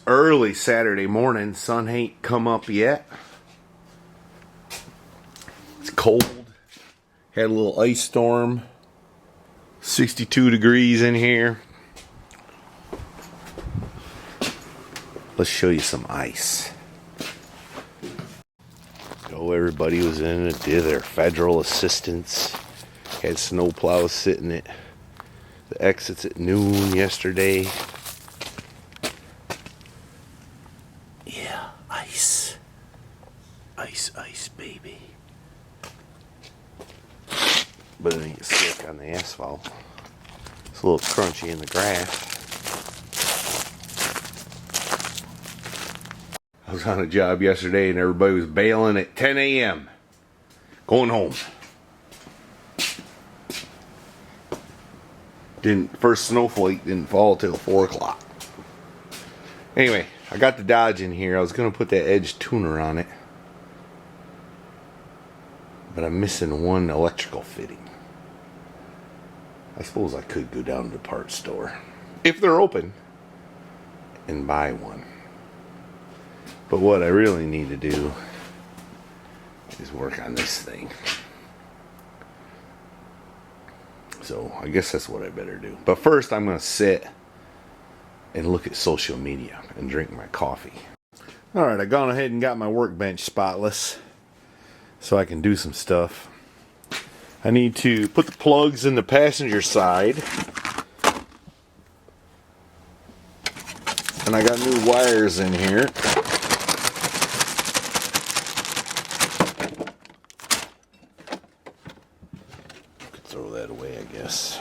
early Saturday morning. Sun ain't come up yet. It's cold. Had a little ice storm. 62 degrees in here. Let's show you some ice. Oh, everybody was in it. Did their federal assistance. Had snow plows sitting at the exits at noon yesterday. Yeah, ice. Ice, ice, baby. But it ain't slick on the asphalt. It's a little crunchy in the grass. I was on a job yesterday and everybody was bailing at 10 a.m. Going home. First snowflake didn't fall till 4 o'clock. Anyway, I got the Dodge in here. I was going to put that Edge tuner on it. But I'm missing one electrical fitting. I suppose I could go down to the parts store, if they're open, and buy one. But what I really need to do is work on this thing. So I guess that's what I better do. But first I'm going to sit and look at social media and drink my coffee. Alright, I've gone ahead and got my workbench spotless so I can do some stuff. I need to put the plugs in the passenger side. And I got new wires in here. Could throw that away, I guess.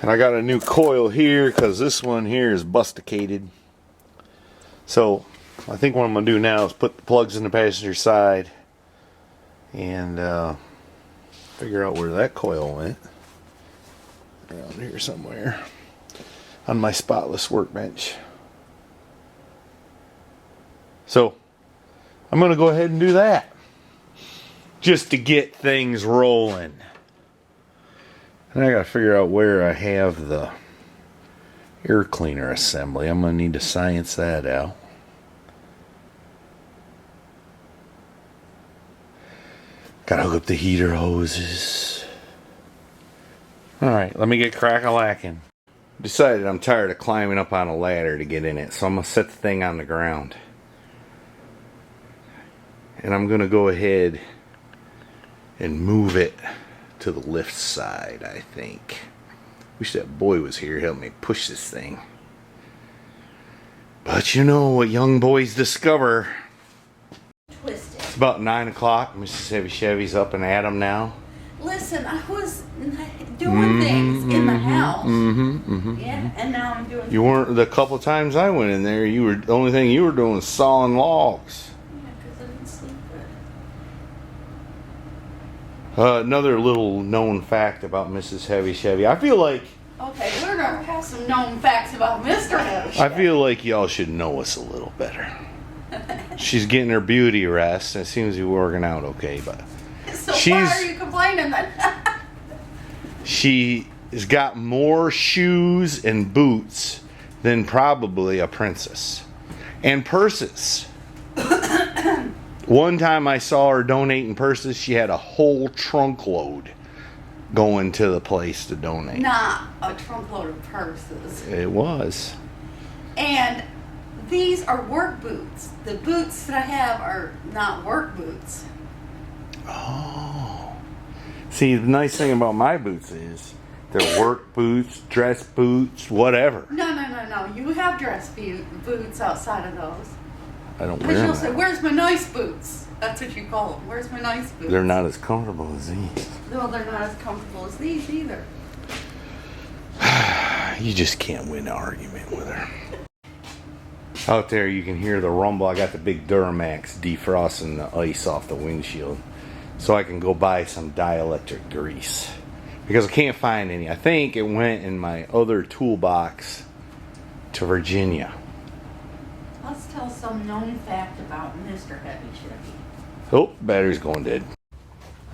And I got a new coil here because this one here is busticated. So I think what I'm going to do now is put the plugs in the passenger side and figure out where that coil went. Around here somewhere on my spotless workbench. So I'm going to go ahead and do that just to get things rolling. And I got to figure out where I have the air cleaner assembly. I'm going to need to science that out. Gotta hook up the heater hoses. Alright, let me get crack-a-lacking. Decided I'm tired of climbing up on a ladder to get in it, so I'm gonna set the thing on the ground. And I'm gonna go ahead and move it to the lift side, I think. Wish that boy was here to help me push this thing. But you know what young boys discover. Twisted. It's about 9 o'clock. Mrs. Heavy Chevy's up and at 'em now. Listen, I was doing things in the house. Yeah, and now I'm doing. You weren't the couple of times I went in there. You were the only thing you were doing was sawing logs. Yeah, because I didn't sleep good. Another little known fact about Mrs. Heavy Chevy. I feel like. Okay, we're gonna have some known facts about Mr. Heavy Chevy. I feel like y'all should know us a little better. She's getting her beauty rest, and it seems to be working out okay, but So why are you complaining then? She's got more shoes and boots than probably a princess. And purses. One time I saw her donating purses, she had a whole trunk load going to the place to donate. Not a trunk load of purses. It was. And these are work boots. The boots that I have are not work boots. Oh. See, the nice thing about my boots is they're work boots, dress boots, whatever. No. You have dress boots outside of those. I don't wear Because them. you'll say, where's my nice boots? That's what you call them. Where's my nice boots? They're not as comfortable as these. No, they're not as comfortable as these either. You just can't win an argument with her. Out there you can hear the rumble. I got the big Duramax defrosting the ice off the windshield. So I can go buy some dielectric grease. Because I can't find any. I think it went in my other toolbox to Virginia. Let's tell some known fact about Mr. Heavy Chevy. Oh, battery's going dead.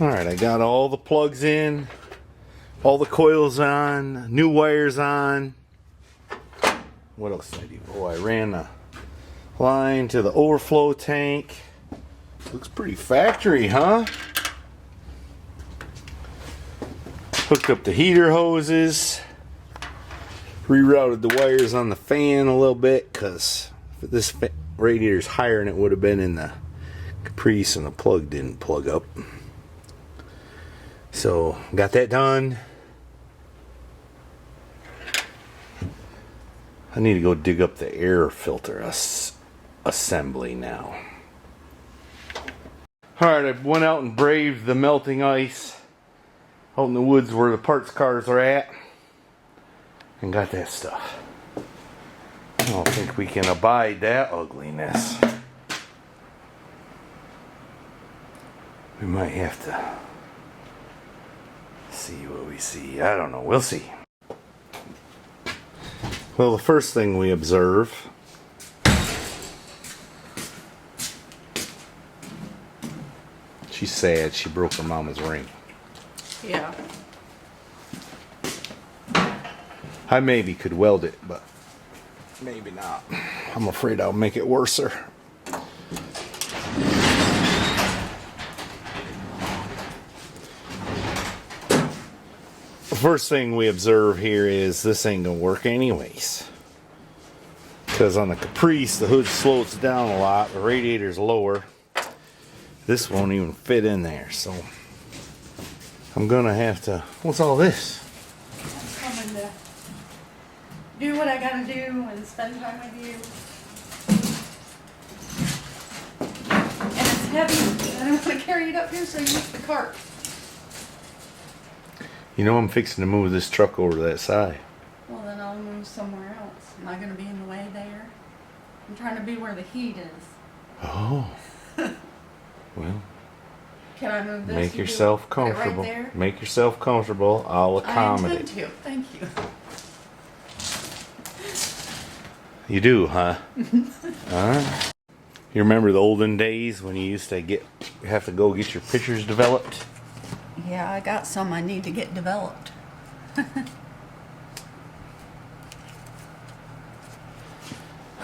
Alright, I got all the plugs in. All the coils on, new wires on. What else did I do? Oh, I ran a line to the overflow tank. Looks pretty factory, huh? Hooked up the heater hoses. Rerouted the wires on the fan a little bit because this radiator's higher than it would have been in the Caprice and the plug didn't plug up. So, got that done. I need to go dig up the air filter assembly now. Alright, I went out and braved the melting ice out in the woods where the parts cars are at and got that stuff. I don't think we can abide that ugliness. We might have to see what we see. I don't know. We'll see. Well, the first thing we observe she's sad. She broke her mama's ring. Yeah. I maybe could weld it, but maybe not. I'm afraid I'll make it worser. The first thing we observe here is this ain't gonna work anyways. Because on the Caprice, the hood slopes down a lot, the radiator's lower. This won't even fit in there, so I'm gonna have to. What's all this? I'm coming to do what I gotta do and spend time with you. And it's heavy. I don't want to carry it up here, so I use the cart. You know I'm fixing to move this truck over to that side. Well, then I'll move somewhere else. Am I going to be in the way there? I'm trying to be where the heat is. Oh. Well, Can I move this? make You yourself do it right comfortable. there? Make yourself comfortable. I'll I accommodate. intend to. Thank you. You do, huh? Alright. You remember the olden days when you used to have to go get your pictures developed? Yeah, I got some I need to get developed.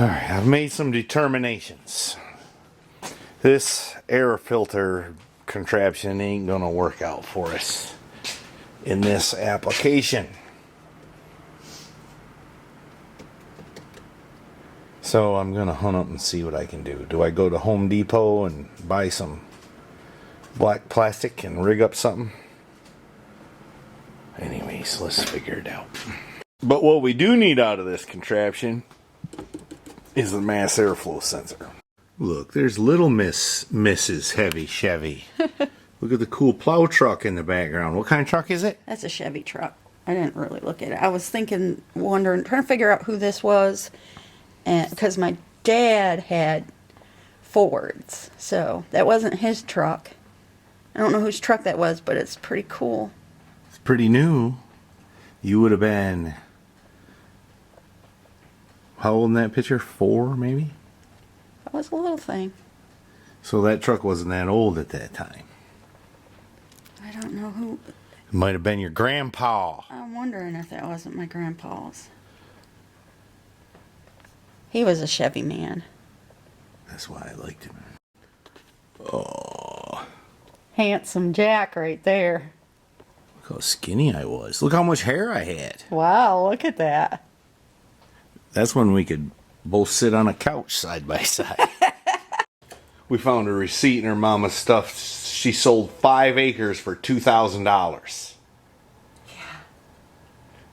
Alright, I've made some determinations. This air filter contraption ain't gonna work out for us in this application. So I'm gonna hunt up and see what I can do. Do I go to Home Depot and buy some black plastic and rig up something? Anyways, let's figure it out. But what we do need out of this contraption is the mass airflow sensor. Look, there's little Mrs. Heavy Chevy. Look at the cool plow truck in the background. What kind of truck is it? That's a Chevy truck. I didn't really look at it. I was thinking, wondering, trying to figure out who this was, and because my dad had Fords, so that wasn't his truck. I don't know whose truck that was, but it's pretty cool. It's pretty new. You would have been, how old in that picture? 4, maybe? That was a little thing. So that truck wasn't that old at that time. I don't know who. It might have been your grandpa. I'm wondering if that wasn't my grandpa's. He was a Chevy man. That's why I liked him. Oh, Handsome Jack right there. look how skinny I was. Look how much hair I had. Wow, look at that. That's when we could both sit on a couch side by side. We found a receipt in her mama's stuff. She sold 5 acres for $2,000. Yeah.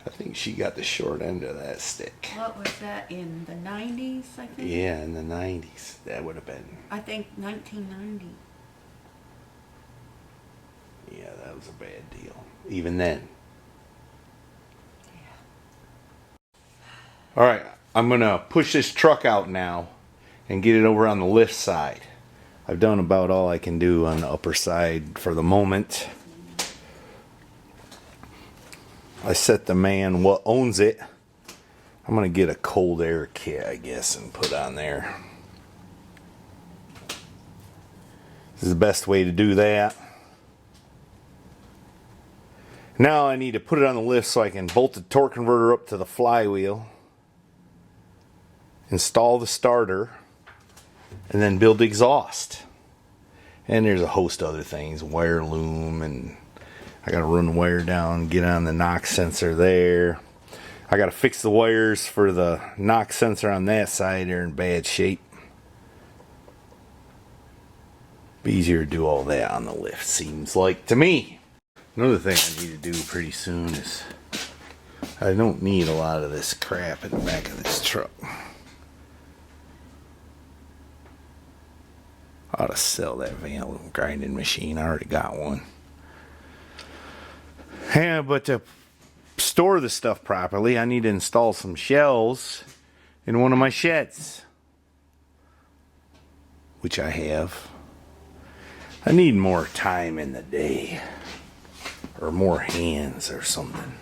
I think she got the short end of that stick. What was that, in the 90s, I think? Yeah, in the 90s. That would have been. I think 1990. Yeah, that was a bad deal. Even then. Yeah. Alright, I'm going to push this truck out now and get it over on the lift side. I've done about all I can do on the upper side for the moment. I set the man what owns it. I'm going to get a cold air kit, I guess, and put on there. This is the best way to do that. Now I need to put it on the lift so I can bolt the torque converter up to the flywheel, install the starter, and then build the exhaust. And there's a host of other things, wire loom, and I gotta run the wire down, get on the knock sensor there. I gotta fix the wires for the knock sensor on that side. They're in bad shape. Be easier to do all that on the lift, seems like to me. Another thing I need to do pretty soon is I don't need a lot of this crap in the back of this truck. I ought to sell that van grinding machine. I already got one. Yeah, but to store the stuff properly, I need to install some shelves in one of my sheds, which I have. I need more time in the day, or more hands or something.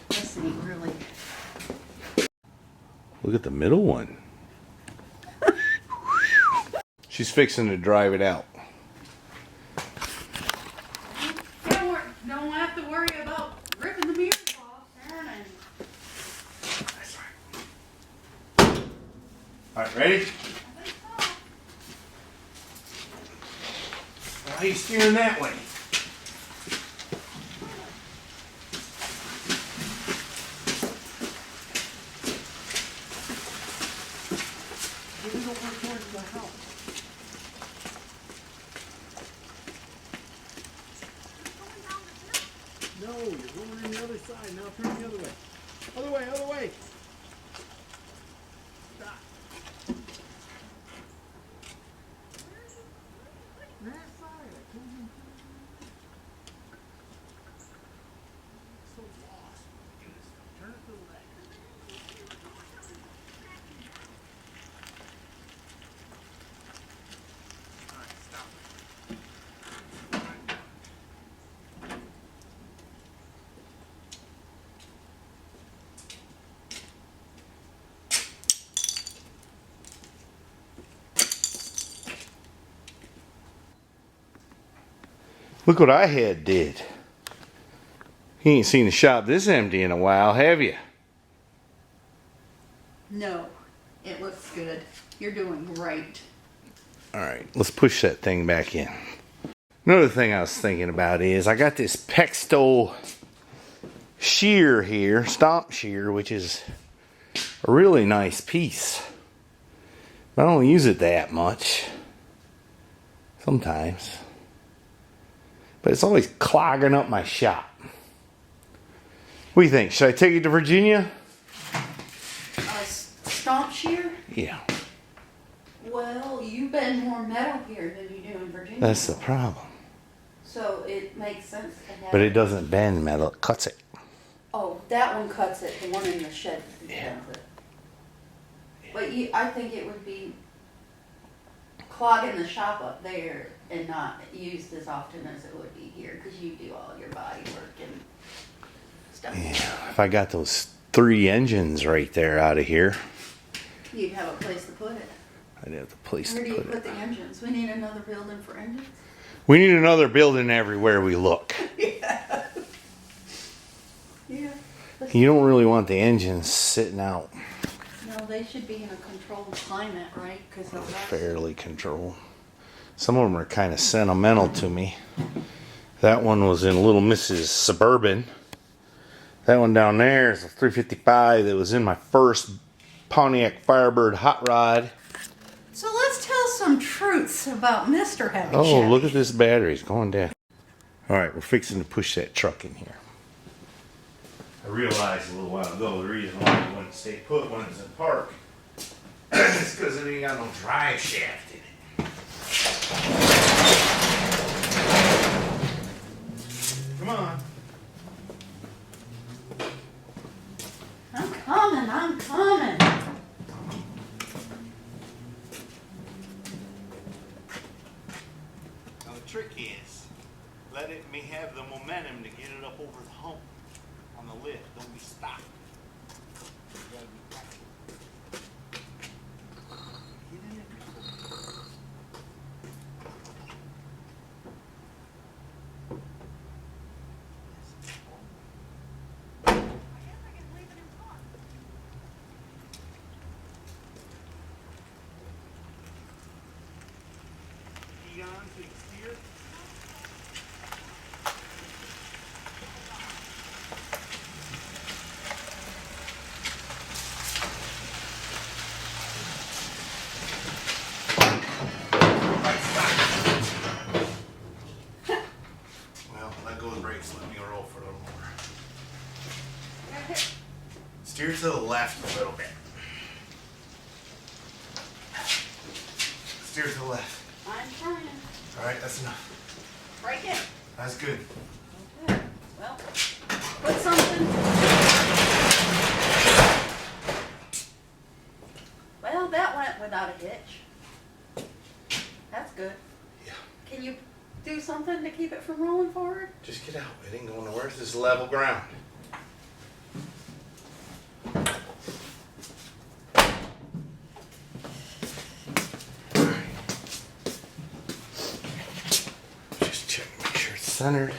This ain't really. Look at the middle one. She's fixing to drive it out. Don't have to worry about ripping the mirrors off, turning. That's right. Alright, ready? How are you steering that way? No, you're going on the other side. Now turn the other way. Other way, other way. Stop. That side. I told you. So lost. Turn it to the left. All right, stop. Look what I had did. You ain't seen the shop this empty in a while, have you? No, it looks good. You're doing great. Alright, let's push that thing back in. Another thing I was thinking about is I got this Pexto shear here, stomp shear, which is a really nice piece. But I don't use it that much. Sometimes. But it's always clogging up my shop. What do you think? Should I take it to Virginia? Stomp shear? Yeah. Well, you bend more metal here than you do in Virginia. That's the problem. So it makes sense to have. But it doesn't bend metal, it cuts it. Oh, that one cuts it. The one in the shed Yeah. bends it. But I think it would be clogging the shop up there and not used as often as it would be here because you do all your body work and stuff. Yeah, if I got those 3 engines right there out of here, You'd have a place to put it. I'd have the place Where to do you put put it. the engines? We need another building for engines. We need another building everywhere we look. Yeah. You don't really want the engines sitting out No, they should be in a controlled climate, right? Because fairly controlled. Some of them are kind of sentimental to me. That one was in Little Mrs. Suburban. That one down there is a 355 that was in my first Pontiac Firebird hot rod. So let's tell some truths about Mr. Heavy Oh, Chevy. look at this battery. It's going down. Alright, we're fixing to push that truck in here. I realized a little while ago the reason why it wouldn't stay put when it's in park is because it ain't got no drive shaft in it. Come on. I'm coming. Now the trick is, let it me have the momentum to get it up over the hump on the lift. Don't be stopped. You gotta be back. Get in there. Steer to the left a little bit. Steer to the left. I'm trying. Alright, that's enough. Break it. That's good. Okay. Well, put something. Well, that went without a hitch. That's good. Yeah. Can you do something to keep it from rolling forward? Just get out. It ain't going nowhere. This is level ground. Just check, make sure it's centered.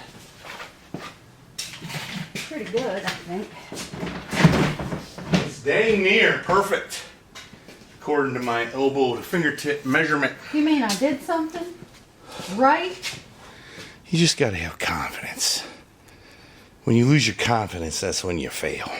Pretty good, I think. It's dang near perfect, according to my elbow to fingertip measurement. You mean I did something right? You just got to have confidence. When you lose your confidence, that's when you fail.